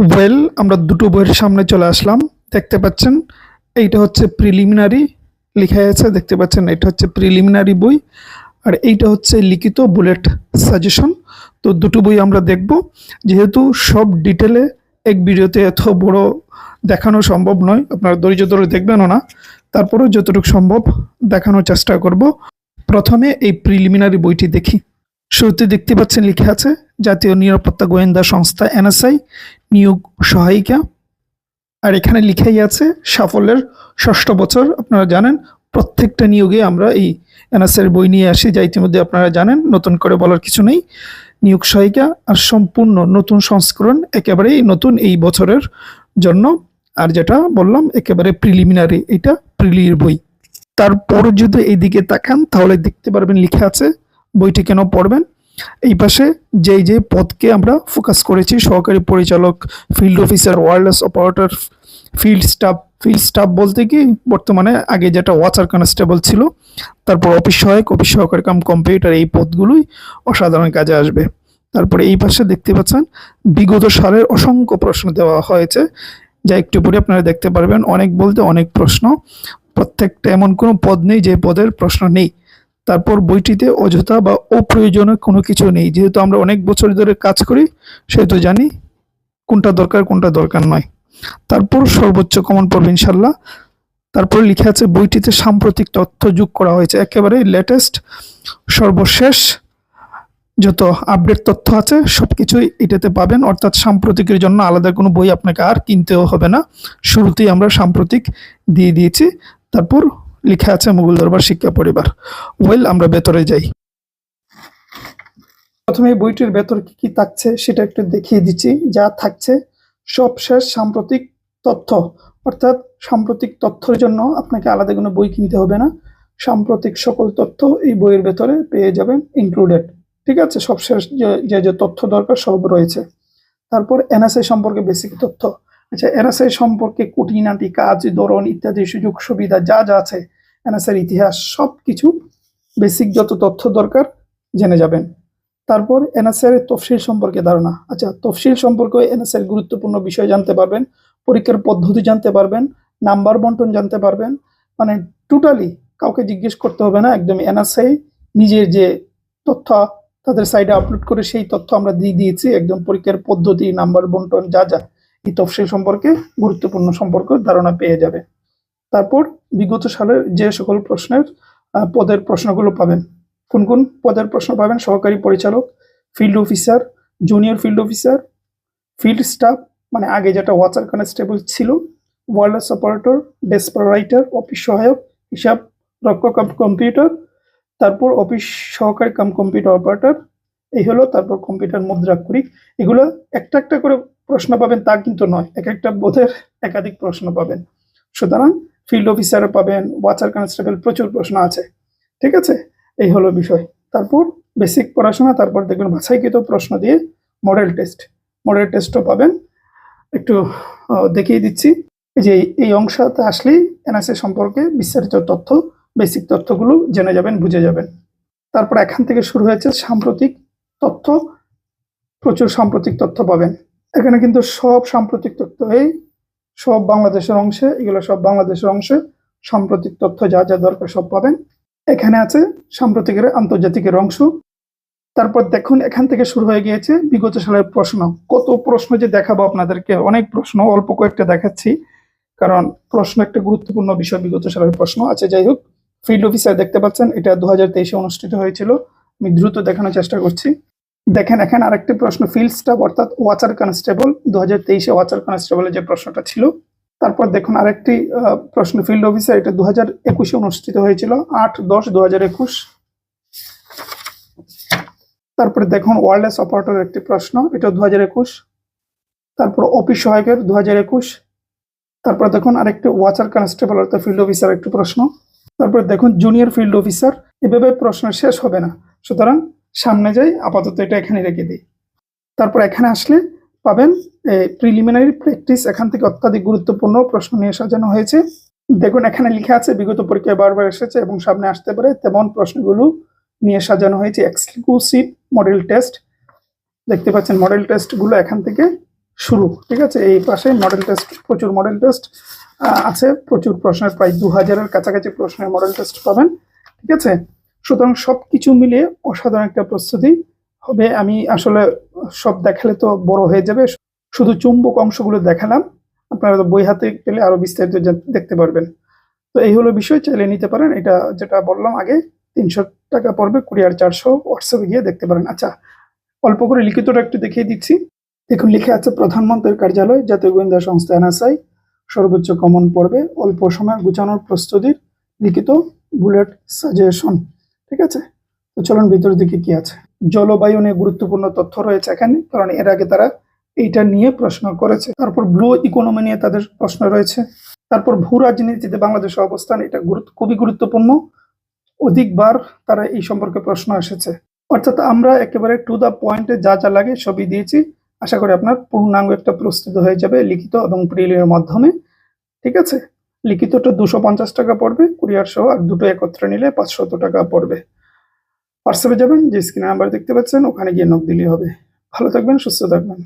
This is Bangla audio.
ওয়েল, আমরা দুটো বইয়ের সামনে চলে আসলাম। দেখতে পাচ্ছেন এইটা হচ্ছে প্রিলিমিনারি লেখা আছে, দেখতে পাচ্ছেন এটা হচ্ছে প্রিলিমিনারি বই, আর এইটা হচ্ছে লিখিত বুলেট সাজেশন। তো দুটো বই আমরা দেখব, যেহেতু সব ডিটেলে এক ভিডিওতে এত বড় দেখানো সম্ভব নয়, আপনারা ধৈর্য ধরে দেখবেনও না, তারপরেও যতটুকু সম্ভব দেখানোর চেষ্টা করব। প্রথমে এই প্রিলিমিনারি বইটি দেখি। শুরুতে দেখতে পাচ্ছেন লেখা আছে জাতীয় নিরাপত্তা গোয়েন্দা সংস্থা এনএসআই নিয়োগ সহায়িকা, আর এখানে লিখাই আছে সাফল্যের ষষ্ঠ বছর। আপনারা জানেন প্রত্যেকটা নিয়োগে আমরা এই এনএসআই বই নিয়ে আসি, যা ইতিমধ্যে আপনারা জানেন, নতুন করে বলার কিছু নেই। নিয়োগ সহায়িকা আর সম্পূর্ণ নতুন সংস্করণ, একেবারেই নতুন এই বছরের জন্য। আর যেটা বললাম একেবারে প্রিলিমিনারি, এটা প্রিলির বই। তারপর যদি এইদিকে তাকান তাহলে দেখতে পারবেন লেখা আছে বইটি কেন পড়বেন। এই পাশে যে পদকে আমরা ফোকাস করেছি, সহকারী পরিচালক, field officer, wireless operator, field staff বলতে কি বর্তমানে আগে যেটা ওয়াচার কনস্টেবল ছিল, তারপর অফিস সহায়ক, অফিস সহকারী কাম কম্পিউটার, এই পদগুলোই অসাধারণ কাজে আসবে। তারপরে এই পাশে দেখতে পাচ্ছেন বিগত সালের অসংখ্য প্রশ্ন দেওয়া হয়েছে, যা একটু পরে আপনারা দেখতে পারবেন। অনেক বলতে অনেক প্রশ্ন, প্রত্যেকটা এমন কোনো পদ নেই যে পদের প্রশ্ন নেই। তারপর বইটিতে অযথা বা অপ্রয়োজনীয় কোনো কিছু নেই, যেহেতু আমরা অনেক বছর ধরে কাজ করি সেহেতু জানি কোনটা দরকার কোনটা দরকার নয়। তারপর সর্বোচ্চ কমন পড়বে ইনশাল্লাহ। তারপর লিখে আছে বইটিতে সাম্প্রতিক তথ্য যোগ করা হয়েছে, একেবারে লেটেস্ট সর্বশেষ যত আপডেট তথ্য আছে সবকিছুই এটাতে পাবেন, অর্থাৎ সাম্প্রতিকের জন্য আলাদা কোনো বই আপনাকে আর কিনতেও হবে না, শুরুতেই আমরা সাম্প্রতিক দিয়ে দিয়েছি। তারপর লেখা আছে মুঘল দরবার শিক্ষা পরিবার। ওয়েল, আমরা ভেতরে যাই। প্রথমে বইটির ভেতর কি কি থাকছে সেটা একটু দেখিয়ে দিচ্ছি। যা থাকছে সব শেষ সাম্প্রতিক তথ্য, অর্থাৎ সাম্প্রতিক তথ্যের জন্য আপনাকে আলাদা কোনো বই কিনতে হবে না, সাম্প্রতিক সকল তথ্য এই বইয়ের ভেতরে পেয়ে যাবেন ইনক্লুডেড। ঠিক আছে, সবশেষ যে তথ্য দরকার সব রয়েছে। তারপর এনএসআই সম্পর্কে বেসিক তথ্য। আচ্ছা, এনএসআই সম্পর্কে খুঁটিনাটি কাজ, ধরন ইত্যাদি সুযোগ সুবিধা যা যা আছে, এনএসআই ইতিহাস, সব কিছু বেসিক যত তথ্য দরকার জেনে যাবেন। তারপর এনএসআই এর তফসিল সম্পর্কে ধারণা। আচ্ছা, তফসিল সম্পর্কে এনএসআই এর গুরুত্বপূর্ণ বিষয় জানতে পারবেন, পরীক্ষার পদ্ধতি জানতে পারবেন, নাম্বার বন্টন জানতে পারবেন। মানে টোটালি কাউকে জিজ্ঞেস করতে হবে না, একদম এনএসআই নিজের যে তথ্য তাদের সাইডে আপলোড করে সেই তথ্য আমরা দিয়ে দিয়েছি, একদম পরীক্ষার পদ্ধতি, নাম্বার বন্টন যা যা এই তফসিল সম্পর্কে গুরুত্বপূর্ণ সম্পর্কে ধারণা পেয়ে যাবে। তারপর বিগত সালের যে সকল প্রশ্নের পদের প্রশ্নগুলো পাবেন। কোন কোন পদের প্রশ্ন পাবেন? সহকারী পরিচালক, field officer, junior field officer, field staff মানে আগে যেটা ওয়াচার কনস্টেবল ছিল, ওয়্যারলেস অপারেটর, ডেস্পার রাইটার, অফিস সহায়ক, হিসাব রক্ষক কাম কম্পিউটার, তারপর অফিস সহকারী কাম কম্পিউটার অপারেটর, এই হলো। তারপর কম্পিউটার মুদ্রাক্ষরিক। এগুলো একটা একটা করে প্রশ্ন পাবেন তা কিন্তু নয়, এক একটা বোধের একাধিক প্রশ্ন পাবেন। সুতরাং ফিল্ড অফিসারে পাবেন, ওয়াচার কনস্টেবল, প্রচুর প্রশ্ন আছে। ঠিক আছে, এই হলো বিষয়। তারপর বেসিক পড়াশোনা, তারপর দেখবেন বাছাইকৃত প্রশ্ন দিয়ে মডেল টেস্টও পাবেন। একটু দেখিয়ে দিচ্ছি যে এই অংশতে আসলেই এনএসআই সম্পর্কে বিস্তারিত তথ্য, বেসিক তথ্যগুলো জেনে যাবেন, বুঝে যাবেন। তারপর এখান থেকে শুরু হয়েছে সাম্প্রতিক তথ্য, প্রচুর সাম্প্রতিক তথ্য পাবেন এখানে, কিন্তু সব সাম্প্রতিক তথ্য, এই সব বাংলাদেশের অংশে, এগুলো সব বাংলাদেশের অংশে সাম্প্রতিক তথ্য যা যা দরকার সব পাবেন। এখানে আছে সাম্প্রতিকের আন্তর্জাতিকের অংশ। তারপর দেখুন এখান থেকে শুরু হয়ে গিয়েছে বিগত সালের প্রশ্ন। কত প্রশ্ন যে দেখাবো আপনাদেরকে, অনেক প্রশ্ন, অল্প কয়েকটা দেখাচ্ছি কারণ প্রশ্ন একটা গুরুত্বপূর্ণ বিষয়, বিগত সালের প্রশ্ন। আচ্ছা, যাই হোক, ফিল্ড অফিসার দেখতে পাচ্ছেন এটা 2023-এ অনুষ্ঠিত হয়েছিল। আমি দ্রুত দেখানোর চেষ্টা করছি। দেখেন এখানে আরেকটি প্রশ্ন, ফিল্ড স্টাফ অর্থাৎ ওয়াচার কনস্টেবল, 2023-এ ওয়াচার কনস্টেবলের যে প্রশ্নটা ছিল। তারপর দেখুন আরেকটি প্রশ্ন, ফিল্ড অফিসার, এটা 2021-এ অনুষ্ঠিত হয়েছিল, 8/10/2021। তারপরে দেখুন ওয়্যারলেস অপারেটর একটি প্রশ্ন, এটা 2021। তারপর অফিস সহায়কের 2021। তারপর দেখুন আরেকটি ওয়াচার কনস্টেবল অর্থাৎ ফিল্ড অফিসার একটি প্রশ্ন। তারপর দেখুন জুনিয়র ফিল্ড অফিসার। এভাবে প্রশ্ন শেষ হবে না, সুতরাং সামনে যাই, আপাতত এটা এখানে রেখে দিই। তারপর এখানে আসলে পাবেন প্রিলিমিনারি প্র্যাকটিস, এখান থেকে অত্যাধিক গুরুত্বপূর্ণ প্রশ্ন নিয়ে সাজানো হয়েছে। দেখুন এখানে লেখা আছে বিগত পরীক্ষায় বারবার এসেছে এবং সামনে আসতে পারে তেমন প্রশ্নগুলো নিয়ে সাজানো হয়েছে। এক্সক্লুসিভ মডেল টেস্ট, দেখতে পাচ্ছেন মডেল টেস্টগুলো এখান থেকে শুরু। ঠিক আছে, এই পাশে মডেল টেস্ট, প্রচুর মডেল টেস্ট আছে, প্রচুর প্রশ্নের, প্রায় 2000-এর কাছাকাছি প্রশ্নের মডেল টেস্ট পাবেন। ঠিক আছে, সুতরাং সবকিছু মিলিয়ে অসাধারণ একটা প্রস্তুতি হবে। আমি আসলে সব দেখালে তো বড় হয়ে যাবে, শুধু চুম্বক অংশগুলো দেখালাম, আপনারা তো বই হাতে পেলে আরো বিস্তারিত দেখতে পারবেন। তো এই হলো বিষয়, চাইলে নিতে পারেন। এটা যেটা বললাম আগে, 300 টাকা পড়বে, কুরিয়ার 400, হোয়াটসঅ্যাপে গিয়ে দেখতে পারেন। আচ্ছা, অল্প করে লিখিতটা একটু দেখিয়ে দিচ্ছি। দেখুন, লিখে আছে প্রধানমন্ত্রীর কার্যালয়, জাতীয় গোয়েন্দা সংস্থা এনএসআই, সর্বোচ্চ কমন পড়বে, অল্প সময় গুছানোর প্রস্তুতির লিখিত বুলেট সাজেশন। ঠিক আছে, তো চলুন ভিতরের দিকে কি আছে। জলবায়ু নিয়ে গুরুত্বপূর্ণ তথ্য রয়েছে এখানে, কারণ এর আগে তারা এইটা নিয়ে প্রশ্ন করেছে। তারপর ব্লু ইকোনমি নিয়ে তাদের প্রশ্ন রয়েছে। তারপর ভূ রাজনীতিতে বাংলাদেশের অবস্থান, এটা খুবই গুরুত্বপূর্ণ, অধিকবার তারা এই সম্পর্কে প্রশ্ন এসেছে। অর্থাৎ আমরা একেবারে টু দা পয়েন্টে যা যা লাগে সবই দিয়েছি। আশা করি আপনার পূর্ণাঙ্গ একটা প্রস্তুত হয়ে যাবে লিখিত এবং প্রিলির মাধ্যমে। ঠিক আছে, লিখিতটা 250 টাকা পড়বে কুরিয়ার সহ, আর দুটো একত্রে নিলে 500 টাকা পড়বে। হোয়াটসঅ্যাপে যাবেন, যে স্ক্রিনে নাম্বার দেখতে পাচ্ছেন, ওখানে গিয়ে নক দিলেই হবে। ভালো থাকবেন, সুস্থ থাকবেন।